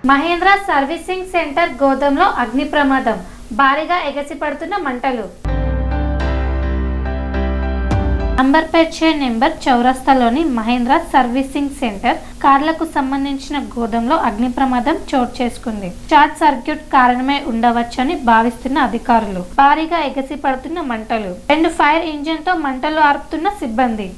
Mahindra servicing centre గోదాంలో అగ్ని ప్రమాదం, భారీగా ఎగసిపడుతున్న మంటలు. అంబర్పేట్ నెంబర్ చౌరస్తాలోని మహేంద్ర సర్వీసింగ్ సెంటర్ కార్లకు సంబంధించిన గోదాంలో అగ్ని ప్రమాదం చోటు చేసుకుంది. షార్ట్ సర్క్యూట్ కారణమే ఉండవచ్చని భావిస్తున్న అధికారులు. భారీగా ఎగసిపడుతున్న మంటలు. 2 ఫైర్ ఇంజిన్ తో మంటలు ఆర్పుతున్న సిబ్బంది.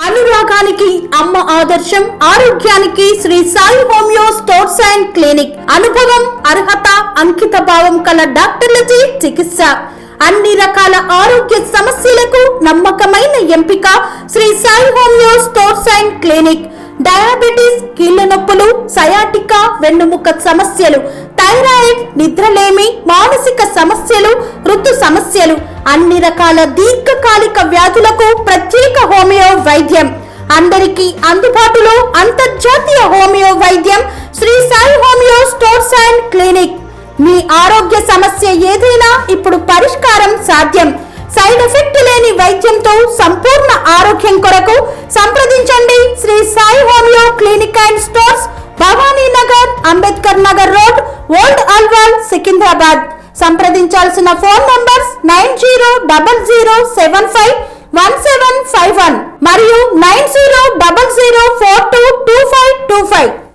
అనురాగానికి అమ్మ ఆదర్శం, ఆరోగ్యానికి Shri Sai homeo stores and clinic. అనుభవం, అర్హత, అంకిత భావం కల డాక్టర్లచే చికిత్స. అన్ని రకాల ఆరోగ్య సమస్యలకు నమ్మకమైన ఎంపిక Shri Sai homeo stores and clinic. Diabetes, కీళ్ల నొప్పులు, సయాటికా, వెన్నుముక సమస్యలు, థైరాయిడ్, నిద్రలేమి, మానసిక సమస్యలు, ఋతు సమస్యలు, అన్ని రకాల దీర్ఘకాలిక వ్యాధులకు ప్రత్యేక హోమియో వైద్యం. అందరికీ అందుబాటులో అంతర్జాతీయ హోమియో వైద్యం Shri Sai homeo stores and clinic. మీ ఆరోగ్య సమస్య ఏదైనా ఇప్పుడు పరిష్కారం సాధ్యం. సైడ్ ఎఫెక్ట్ లేని వైద్యంతో సంపూర్ణ ఆరోగ్యం కొరకు సంప్రదించండి Shri Sai homeo clinic and stores, Bhavani Nagar, Ambedkar Nagar road, old Alwal, Secunderabad. సంప్రదించాల్సిన ఫోన్ నంబర్స్ 9000751751 మరియు 96